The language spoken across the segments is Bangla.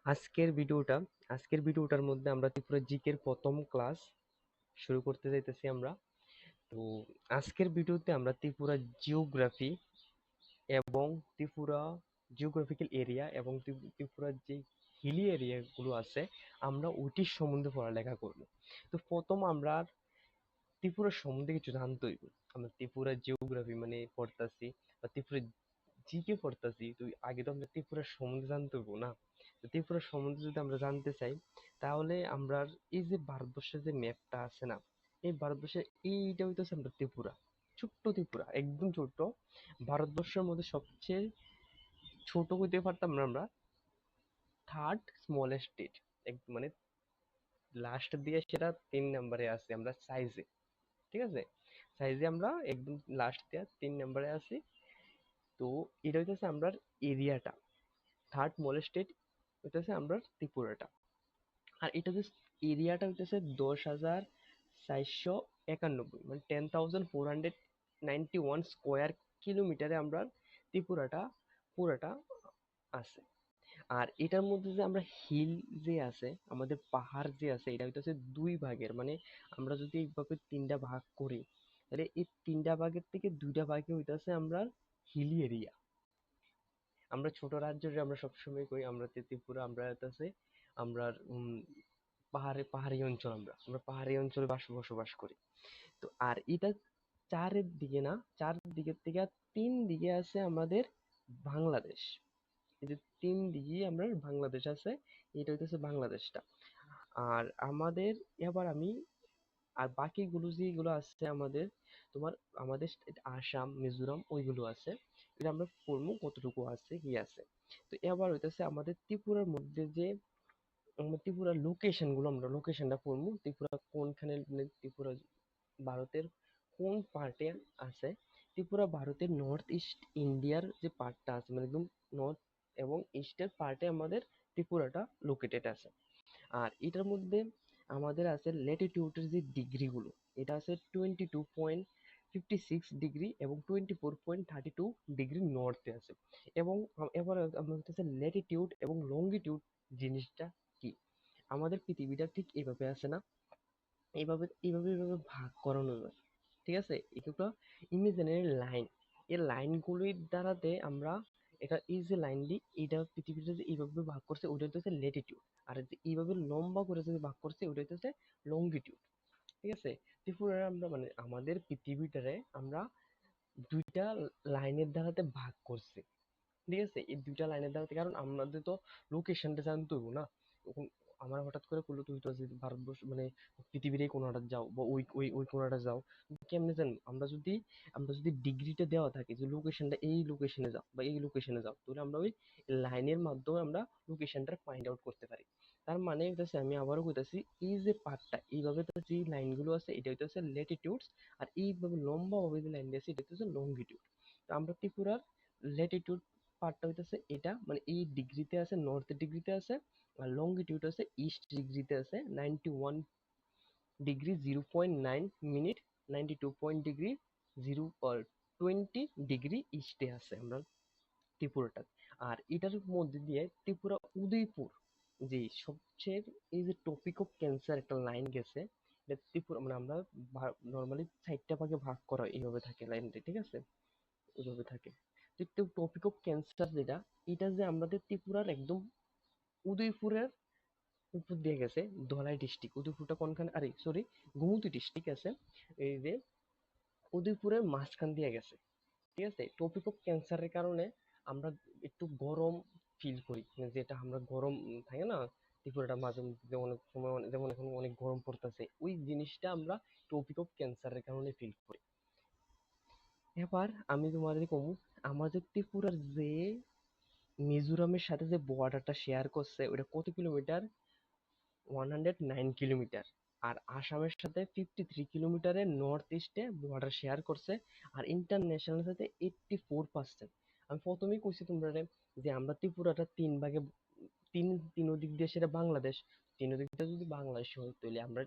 আজকের ভিডিওটার মধ্যে আমরা ত্রিপুরা জিকের প্রথম ক্লাস শুরু করতে যাইতেছি আমরা। তো আজকের ভিডিওতে আমরা ত্রিপুরা জিওগ্রাফি এবং ত্রিপুরা জিওগ্রাফিক্যাল এরিয়া এবং ত্রিপুরার যে হিলি এরিয়াগুলো আছে আমরা ওইটির সম্বন্ধে পড়ালেখা করব। তো প্রথম আমরা ত্রিপুরা সম্বন্ধে কিছু জানতে হইব। আমরা ত্রিপুরা জিওগ্রাফি মানে পড়তাছি বা ত্রিপুরা জিকে পড়তাছি, তো আগে তো আমরা ত্রিপুরার সম্বন্ধে জানতে হইব না? তো ত্রিপুরার সম্বন্ধে যদি আমরা জানতে চাই, তাহলে আমরা এই যে ভারতবর্ষের যে ম্যাপটা আছে না, এই ভারতবর্ষের এইটা হইতেছে আমরা ত্রিপুরা, ছোট্ট ত্রিপুরা, একদম ছোট্ট। ভারতবর্ষের মধ্যে সবচেয়ে ছোট হইতে পারতাম না আমরা, থার্ড স্মলেস্ট স্টেট, মানে লাস্ট দিয়ে সেটা 3 নম্বরে আছে আমরা সাইজে। ঠিক আছে, সাইজে আমরা একদম লাস্ট দিয়ে 3 নম্বরে আছি। তো এটা হইতেছে আমরা এরিয়াটা, থার্ড স্মলেস্ট স্টেট হইতেছে আমরা ত্রিপুরাটা। আর এটা যে এরিয়াটা হইতেছে 10,491, মানে 10,491 স্কোয়ার কিলোমিটারে আমরা ত্রিপুরাটা পুরাটা আছে। আর এটার মধ্যে যে আমরা হিল যে আছে, আমাদের পাহাড় যে আছে, এটা হইতেছে দুই ভাগের, মানে আমরা যদি এইভাবে 3টা ভাগ করি, তাহলে এই 3টা ভাগের থেকে 2টা ভাগে হইতেছে আমরা হিলি এরিয়া। আমরা ছোট রাজ্য যে আমরা সবসময় কই আমরা ত্রিপুরা, আমরা হইতেছে আমরা পাহাড়ি অঞ্চল, আমরা আমরা পাহাড়ি অঞ্চলে বসবাস করি। তো আর এটা চারের দিকে না, চার দিকের থেকে 3 দিকে আছে আমাদের বাংলাদেশ। এই যে 3 দিকে আমরা বাংলাদেশ আছে, এটা হইতেছে বাংলাদেশটা। আর আমাদের, এবার আমি, আর বাকিগুলো যেগুলো আছে আমাদের, তোমার আমাদের আসাম মিজোরাম ওইগুলো আছে, এটা আমরা পড়বো কতটুকু আছে কি আছে। তো এবার হইতেছে আমাদের ত্রিপুরার মধ্যে যে আমরা ত্রিপুরার লোকেশন গুলো, আমরা লোকেশনটা পড়বো ত্রিপুরা কোনখানে, মানে ত্রিপুরা ভারতের কোন পার্টে আছে। ত্রিপুরা ভারতের নর্থ ইস্ট ইন্ডিয়ার যে পার্টটা আছে, মানে একদম নর্থ এবং ইস্টের পার্টে আমাদের ত্রিপুরাটা লোকেটেড আছে। আর এটার মধ্যে আমাদের আছে ল্যাটিটিউডের যে ডিগ্রিগুলো, এটা আছে 22.56 ডিগ্রি এবং 24.32 ডিগ্রি নর্থে আছে। এবং এবার আমরা হচ্ছে ল্যাটিটিউড এবং লঙ্গিটিউড জিনিসটা কি। আমাদের পৃথিবীটা ঠিক এইভাবে আছে না, এইভাবে ভাগ করানো যায়। ঠিক আছে, এগুলো ইমেজিনারি লাইন, এই লাইনগুলির দ্বারাতে আমরা, এটা এই যে লাইনটি, এটা পৃথিবীতে যে এইভাবে ভাগ করছে ওটা হচ্ছে ল্যাটিটিউড। আর যে এইভাবে লম্বা করে যে ভাগ করছে ওটা হচ্ছে লঙ্গিটিউড। ঠিক আছে, ত্রিপুরার আমরা, মানে আমাদের পৃথিবীটারে আমরা 2টা লাইনের দ্বারাতে ভাগ করছি। ঠিক আছে, এই 2টা লাইনের দ্বারা, কারণ আমাদের তো লোকেশনটা জানতে হইব না। এখন আমার হঠাৎ করে করলো তুই তো যদি ভারতবর্ষ মানে পৃথিবীর এই কোনাটা যাও বা ওই ওই ওই কোনাটা যাও, কেমনে জানবো? আমরা যদি ডিগ্রিটা দেওয়া থাকে যে লোকেশনটা এই লোকেশনে যাও বা এই লোকেশনে যাও, তাহলে আমরা ওই লাইনের মাধ্যমে আমরা লোকেশনটা ফাইন্ড আউট করতে পারি। তার মানে হইতেছে, আমি আবারও কইতাছি, এই যে পার্টটা এইভাবে তো যে লাইনগুলো আছে এটা হইতেছে ল্যাটিটিউডস, আর এইভাবে লম্বা ভাবে যে লাইন আছে এটা হইতেছে লঙ্গিটিউড। তো আমরা ত্রিপুরার ল্যাটিটিউড পার্টটা হইতেছে এটা, মানে এই ডিগ্রিতে আছে, নর্থ ডিগ্রিতে আছে। আর লঙ্গিটিউড আছে ইস্ট ডিগ্রিতে আছে, 91 ডিগ্রি 0.9 মিনিট, 92 ডিগ্রি 20 ডিগ্রি ইস্টে আছে আমরা ত্রিপুরাটা। আর এটার মধ্যে দিয়ে ত্রিপুরা উদয়পুর, যে সবচেয়ে, এই যে টপিক অফ ক্যান্সার একটা লাইন গেছে, এটা ত্রিপুরা, মানে আমরা নর্মালি 4টা ভাগে ভাগ করা এইভাবে থাকে লাইনটা। ঠিক আছে, ওইভাবে থাকে। তো টপিক অফ ক্যান্সার যেটা, এটা যে আমাদের ত্রিপুরার একদম উদয়পুরের উপর দিয়ে গেছে, ধলাই ডিস্ট্রিক্ট, উদয়পুরটা কোনখানে, আরে সরি, গোমতী ডিস্ট্রিক্ট আছে, এই যে উদয়পুরের মাঝখান দিয়ে গেছে। ঠিক আছে, টপিক অফ ক্যান্সারের কারণে আমরা একটু গরম ফিল করি, মানে যেটা আমরা গরম থাকে না, ত্রিপুরাটা মাঝে মধ্যে যেমন অনেক সময় যেমন এখন অনেক গরম পড়তেছে, ওই জিনিসটা আমরা টপিক অফ ক্যান্সারের কারণে ফিল করি। এবার আমি তোমাদের কমু, আমাদের ত্রিপুরার যে মিজোরামের সাথে যে বর্ডারটা শেয়ার করছে ওটা কত কিলোমিটার? 109 কিলোমিটার। আর আসামের সাথে 53 কিলোমিটারের নর্থ ইস্টে বর্ডার শেয়ার করছে। আর ইন্টারন্যাশনালের সাথে 84%। আমি প্রথমেই কইছি তোমরা যে আমরা ত্রিপুরাটা 3 ভাগে, তিন দিক দিয়ে সেটা বাংলাদেশ, তিন দিকটা যদি বাংলাদেশ হয় তাহলে আমরা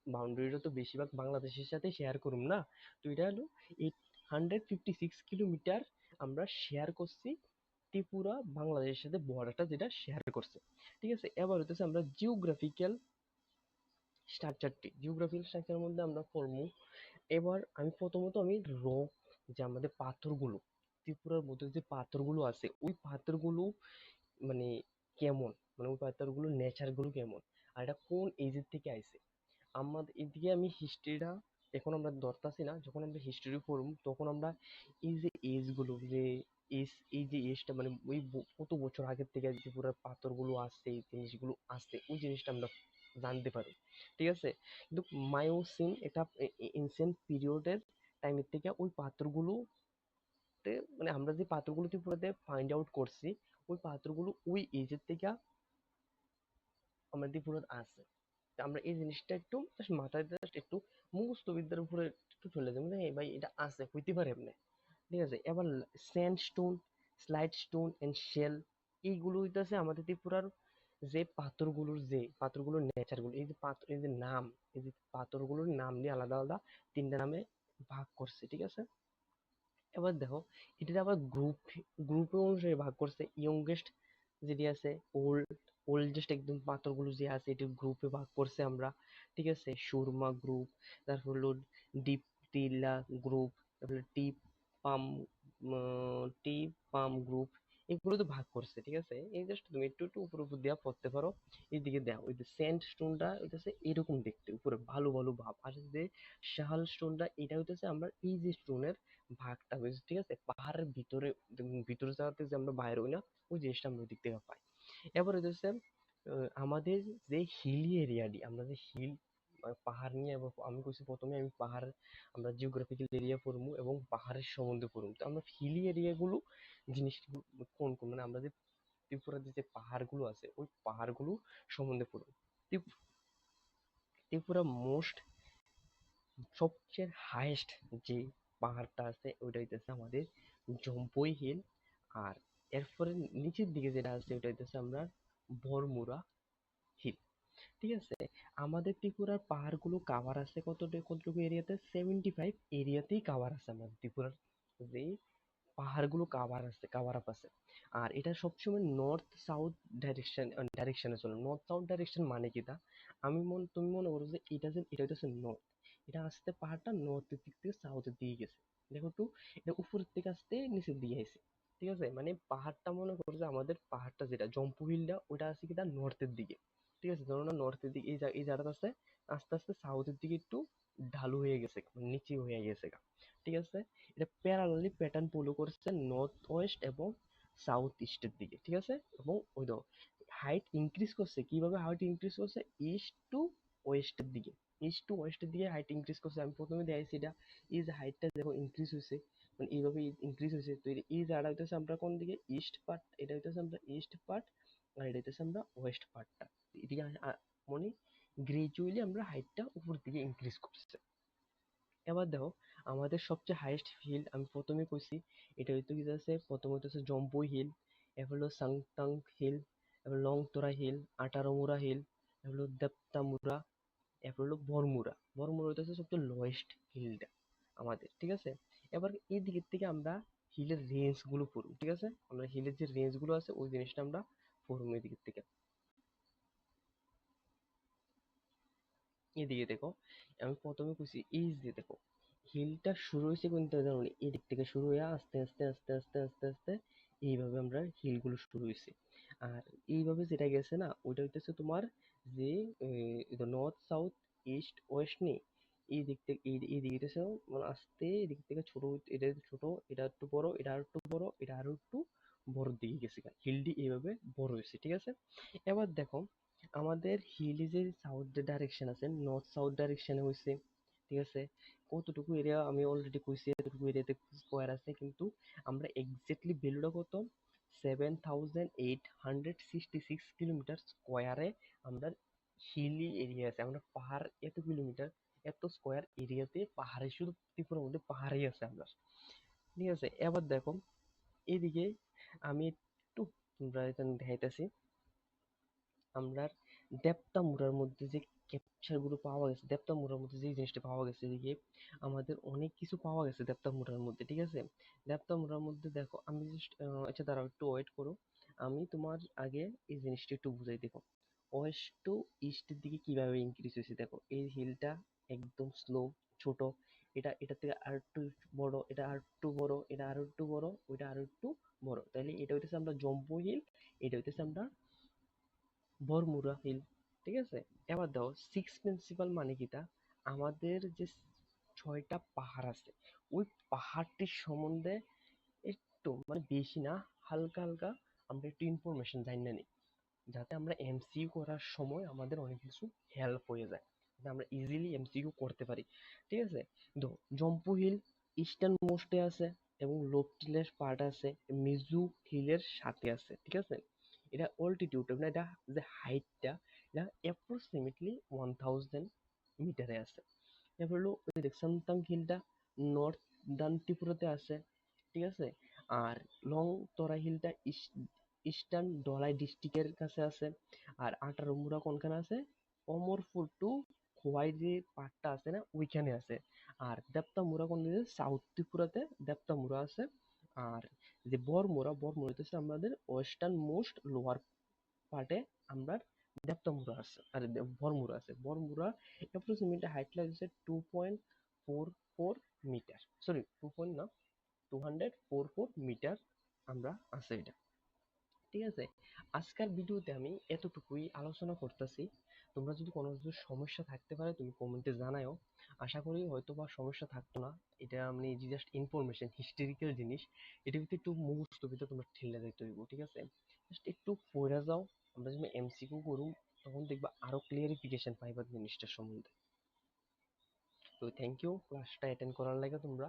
বাউন্ডারিটা তো বেশিরভাগ বাংলাদেশের সাথে শেয়ার করুম না। তো এটা হলো 856 কিলোমিটার আমরা শেয়ার করছি ত্রিপুরা বাংলাদেশের সাথে বর্ডারটা যেটা শেয়ার করছে। ঠিক আছে, এবার হইতেছে আমরা জিওগ্রাফিক্যাল স্ট্রাকচারের মধ্যে আমরা পড়বো। এবার আমি প্রথমত আমি রক, যে আমাদের পাথরগুলো, ত্রিপুরার মধ্যে যে পাথরগুলো আছে ওই পাথরগুলো মানে কেমন, মানে ওই পাথরগুলোর নেচার গুলো কেমন, আর এটা কোন এজের থেকে আইছে। আমাদের এদিকে আমি হিস্ট্রিটা এখন আমরা ধরতাছি না, যখন আমরা হিস্ট্রি পড়ব তখন আমরা এই যে এজ গুলো, যে এজ, এই যে এজটা মানে ওই কত বছর আগের থেকে যে পুরো পাথরগুলো আছে, এই জিনিসগুলো আছে, ওই জিনিসটা আমরা জানতে পারি। ঠিক আছে, কিন্তু মায়োসিন এটা এনসিয়েন্ট পিরিয়ডের টাইমের থেকে ওই পাথরগুলোতে, মানে আমরা যে পাথরগুলো ত্রিপুরাতে ফাইন্ড আউট করছি, ওই পাথরগুলো ওই এজের থেকে আমাদের ত্রিপুরাতে আছে। তা আমরা এই জিনিসটা একটু জাস্ট মাথায় জাস্ট একটু মুখস্থ বিদ্যার উপরে একটু চলে যাবো, যে ভাই এটা আছে হইতে পারে এমনি। ঠিক আছে, এবার sandstone, siltstone and shale, এইগুলো হইতেছে আমাদের ত্রিপুরার যে পাথরগুলোর, যে পাথরগুলোর নেচার গুলো, এই যে পাথর, এই যে নাম, এই যে পাথরগুলোর নাম নিয়ে আলাদা আলাদা তিনটা নামে ভাগ করছে। ঠিক আছে, এবার দেখো এটাতে আবার গ্রুপে অনুসারে ভাগ করছে। ইয়ংগেস্ট যেটি আছে, ওল্ড ওল্ডেস্ট একদম পাথরগুলো যে আছে এটি গ্রুপে ভাগ করছে আমরা। ঠিক আছে, সুরমা গ্রুপ, তারপর হলো ডিপ টিলা গ্রুপ, তারপরে পাম টি পাম গ্রুপ, এগুলো তো ভাগ করছে। ঠিক আছে, এই জাস্ট তুমি একটু একটু উপর উপর দিয়া পড়তে পারো। এইদিকে দাও, ওই যে স্যান্ড স্টোনটা হইতেছে এরকম দেখতে, উপরে ভালো ভালো ভাব, আর যে শাহাল স্টোনটা এটা হইতেছে আমরা এই যে স্টোনের ভাগটা হয়েছে। ঠিক আছে, পাহাড়ের ভিতরে, ভিতরে যাওয়াতে যে আমরা বাইরে হই না, ওই জিনিসটা আমরা ওই দিক থেকে পাই। এবার হচ্ছে আমাদের যে হিলি এরিয়াটি, আমরা যে হিল পাহাড় নিয়ে, এবং আমি কইছি প্রথমে আমি পাহাড়, আমরা জিওগ্রাফিক্যাল এরিয়া পড়বো এবং পাহাড়ের সম্বন্ধে পড়বো। তো আমরা হিলি এরিয়াগুলো জিনিসগুলো কোন কোন, মানে আমরা যে ত্রিপুরার যে পাহাড়গুলো আছে ওই পাহাড়গুলো সম্বন্ধে পড়বো। ত্রিপুরা মোস্ট, সবচেয়ে হাইয়েস্ট যে পাহাড়টা আছে ওইটা হইতেছে আমাদের জম্পই হিল। আর এরপরে নিচের দিকে যেটা আছে ওইটা হইতেছে আমরা বরমুরা হিল। ঠিক আছে, আমাদের ত্রিপুরার পাহাড়গুলো কাভার আছে কতটুকু এরিয়াতে, 75 এরিয়াতেই কাভার আছে আমাদের ত্রিপুরার যে পাহাড়গুলো কাভার আপ আছে। আর এটা সবসময় নর্থ সাউথ ডাইরেকশনে চলে। নর্থ সাউথ ডাইরেকশন মানে কি তা, তুমি মনে করো যে এটা হইতেছে নর্থ, এটা আসতে পাহাড়টা নর্থের দিক থেকে সাউথের দিকে গেছে। দেখো একটু, এটা উপরের থেকে আসতে নিচের দিকে আইছে। ঠিক আছে, মানে পাহাড়টা মনে করো যে আমাদের পাহাড়টা যেটা জম্পু হিলটা ওটা আছে কি তার নর্থের দিকে। ঠিক আছে, ধরো না নর্থের দিকে এই জায়গাটা আছে, আস্তে আস্তে সাউথের দিকে একটু ঢালু হয়ে গেছে, মানে নিচু হয়ে গেছে গা। ঠিক আছে, এটা প্যারালালি প্যাটার্ন ফলো করছে নর্থ ওয়েস্ট এবং সাউথ ইস্টের দিকে। ঠিক আছে, এবং ওই দেখো হাইট ইনক্রিজ করছে, কিভাবে হাইট ইনক্রিজ করছে, ইস্ট টু ওয়েস্টের দিকে, ইস্ট টু ওয়েস্টের দিকে হাইট ইনক্রিজ করছে। আমি প্রথমে দেখাইছি এটা, এই যে হাইটটা দেখো ইনক্রিজ হয়েছে, মানে এইভাবে ইনক্রিজ হয়েছে। তো এই জায়গাটা হইতেছে আমরা কোন দিকে, ইস্ট পার্ট, এটা হইতেছে আমরা ইস্ট পার্ট, আর এটা হইতেছে আমরা ওয়েস্ট পার্টটা। এদিকে মানে গ্রাজুয়ালি আমরা হাইটটা উপর দিকে ইনক্রিজ করছে। এবার দেখো আমাদের সবচেয়ে হাইয়েস্ট হিল আমি প্রথমে কইছি, এটা হইতে কি আছে, প্রথম হইতেছে জম্পুই হিল, এরপর হলো সাংতাং হিল, এরপর লংতরা হিল, আটারমুরা হিল, এরপর হলো দেপ্তামুরা, এরপর হলো বরমুরা। বরমুরা হইতেছে সবচেয়ে লোয়েস্ট হিলটা আমাদের। ঠিক আছে, এবার এই দিকের থেকে আমরা হিলের রেঞ্জ গুলো পড়ব। ঠিক আছে, আমরা হিলের যে রেঞ্জ গুলো আছে ওই জিনিসটা আমরা পড়বো এই দিকের থেকে। এদিকে দেখো, আমি প্রথমে কইছি এই যে দেখো হিলটা শুরু হয়েছে কিন্তু জানো নি, এদিক থেকে শুরু হয়ে আস্তে আস্তে আস্তে আস্তে আস্তে আস্তে এইভাবে আমরা হিলগুলো শুরু হয়েছে। আর এইভাবে যেটা গেছে না ওইটা হইতেছে তোমার যে নর্থ সাউথ ইস্ট ওয়েস্ট নেই, এই দিক থেকে এই দিকে হইতেছে মানে আস্তে এদিক থেকে ছোট এটা ছোট, এটা একটু বড়, এটা আর একটু বড়, এটা আরো একটু বড় দিকে গেছে হিলটি এইভাবে বড় হয়েছে। ঠিক আছে, এবার দেখো আমাদের হিলি যে সাউথ ডাইরেকশন আছে, নর্থ সাউথ ডাইরেকশনে হইছে। ঠিক আছে, কতটুকু এরিয়া আমি অলরেডি কইছি, এতটুকু এরিয়াতে স্কোয়ার আছে, কিন্তু আমরা এক্স্যাক্টলি ভ্যালুটা কত, 7866 কিলোমিটার স্কোয়ারে আমরা হিলি এরিয়া আছে, আমরা পাহাড় এত কিলোমিটার, এত স্কোয়ার এরিয়াতে পাহাড়ে, শুধু ত্রিপুরার মধ্যে পাহাড়েই আছে আমরা। ঠিক আছে, এবার দেখো এইদিকে আমি একটু তোমরা এখানে দেখাইতেছি আমরা দেপ্তামুরার মধ্যে যে ক্যাপচার গুলো পাওয়া গেছে, দেপ্তামুরার মধ্যে যে জিনিসটা পাওয়া গেছে যে আমাদের অনেক কিছু পাওয়া গেছে দেপ্তামুরার মধ্যে, ঠিক আছে? দেপ্তামুরার মধ্যে দেখো আমি জাস্ট, আচ্ছা দাঁড়াও একটু ওয়েট করো, আমি তোমার আগে এই জিনিসটা একটু বুঝাই। দেখো ওয়েস্ট টু ইস্টের দিকে কিভাবে ইনক্রিজ হয়েছে, দেখো এই হিলটা একদম স্লো, ছোট, এটা থেকে আর একটু বড়, এটা আর একটু বড়, এটা আর একটু বড়, ওইটা আর একটু বড়, তাহলে এটা হইতেছে আমরা জম্বু হিল, এটা হইতেছে আমরা বরমুরা হিল, ঠিক আছে? এবার দাও সিক্স প্রিন্সিপাল মানে কিটা, আমাদের যে ছয়টা পাহাড় আছে ওই পাহাড়টির সম্বন্ধে একটু মানে বেশি না, হালকা হালকা আমরা একটু ইনফরমেশন জানি না, যাতে আমরা এমসিকিউ করার সময় আমাদের অনেক কিছু হেল্প হয়ে যায়, যাতে আমরা ইজিলি এমসিকিউ করতে পারি, ঠিক আছে? তো জম্পু হিল ইস্টার্ন মোস্টে আছে এবং লোপটিলের পার্ট আছে মিজু হিলের সাথে আছে, ঠিক আছে? এটা অল্টিটিউড মানে এটা যে হাইটটা, এটা অ্যাপ্রক্সিমেটলি 1000 মিটারে আছে। এবার হলো ওই দেখ সামতাং হিলটা নর্থ দান ত্রিপুরাতে আছে, ঠিক আছে? আর লং তরা হিলটা ইস্টার্ন ধলাই ডিস্ট্রিক্টের কাছে আছে। আর আটারমুরা কোনখানে আছে, অমরপুর টু খোয়াই যে পার্টটা আছে না ওইখানে আছে। আর দেপ্তামুরা কোন দিকে, সাউথ ত্রিপুরাতে দেপ্তামুরা আছে। আর যে বরমুরা, বরমুরা হচ্ছে আমাদের ওয়েস্টার্ন মোস্ট লোয়ার পার্টে আমরা দেপ্তামুরা আছে, আর বরমুরা আছে। বরমুরা অ্যাপ্রক্সিমেটলি হাইট লাগছে 2.44 মিটার, সরি 2 না, 244 মিটার আমরা আছে এটা, ঠিক আছে? আজকের ভিডিওতে আমি এতটুকুই আলোচনা করতেছি। তোমরা যদি কোনো কিছু সমস্যা থাকতে পারে তুমি কমেন্টে জানাও। আশা করি হয়তো বা সমস্যা থাকতো না। এটা আমি জাস্ট ইনফরমেশন, হিস্টোরিক্যাল জিনিস, এটা ভিতরে একটু মুখস্থ ভিতরে তোমরা ঠেলে যাইতে হইব, ঠিক আছে? জাস্ট একটু পড়ে যাও, আমরা যখন এমসিকিউ করুম তখন দেখবা আরো ক্লিয়ারিফিকেশন পাইবা জিনিসটার সম্বন্ধে। তো থ্যাংক ইউ ক্লাসটা অ্যাটেন্ড করার লাগে তোমরা।